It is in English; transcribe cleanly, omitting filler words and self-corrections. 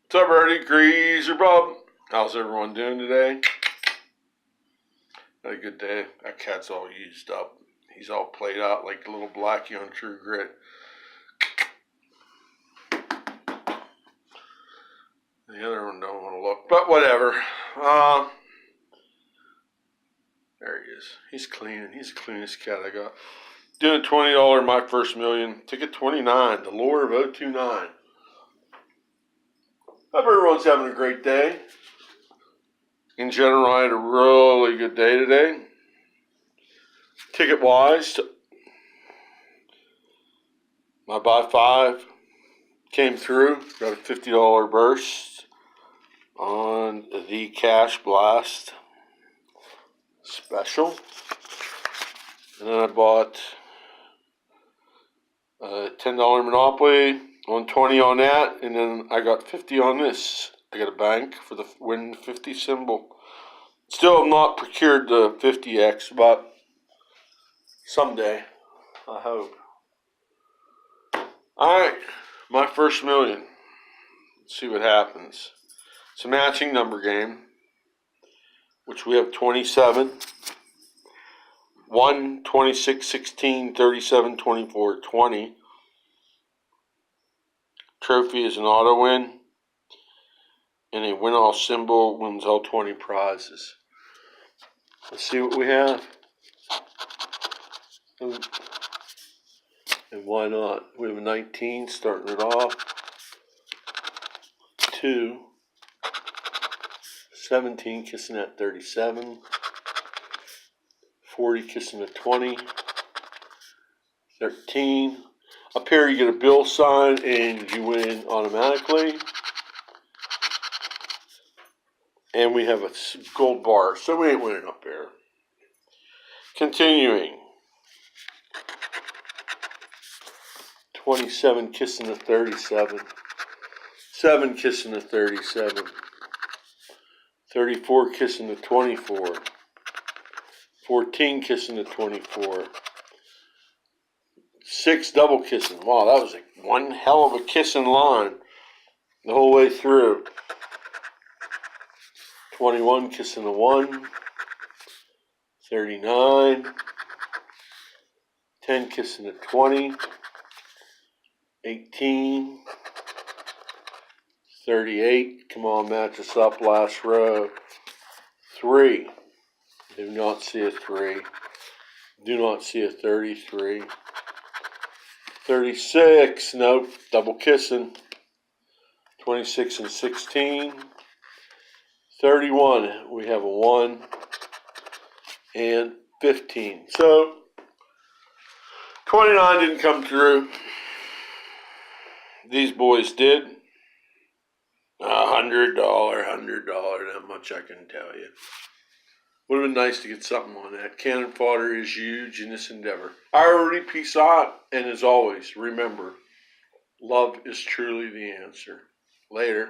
What's up, Eddie? Greaser Bob. How's everyone doing today? Had a good day. That cat's all used up. He's all played out like a little Blackie on True Grit. The other one don't want to look, but whatever. There he is. He's clean. He's the cleanest cat I got. Doing $20 My First Million. Ticket 29. The Lure of 029. Hope everyone's having a great day. In general, I had a really good day today. Ticket-wise, my buy 5 came through. Got a $50 burst on the Cash Blast special. And then I bought a $10 Monopoly, on 20 on that, and then I got 50 on this. I got a bank for the win 50 symbol. Still have not procured the 50X, but someday, I hope. Alright, my first million. Let's see what happens. It's a matching number game, which we have 27, 1, 26, 16, 37, 24, 20. Trophy is an auto win, and a win all symbol wins all 20 prizes. Let's see what we have. And why not? We have a 19 starting it off. 2. 17 kissing at 37. 40 kissing at 20. 13. Up here you get a bill sign and you win automatically. And we have a gold bar, so we ain't winning up there. Continuing. 27 kissing a 37. 7 kissing a 37. 34 kissing a 24. 14 kissing a 24. 6 double kissing. Wow, that was one hell of a kissing line the whole way through. 21 kissing a 1. 39. 10 kissing a 20. 18. 38. Come on, match us up, last row. 3. Do not see a 3. Do not see a 33. 36. Nope. Double kissing. 26 and 16. 31. We have a 1. And 15. So, 29 didn't come through. These boys did. $100, that much I can tell you. Would have been nice to get something on that. Cannon fodder is huge in this endeavor. Alrighty, peace out, and as always, remember, love is truly the answer. Later.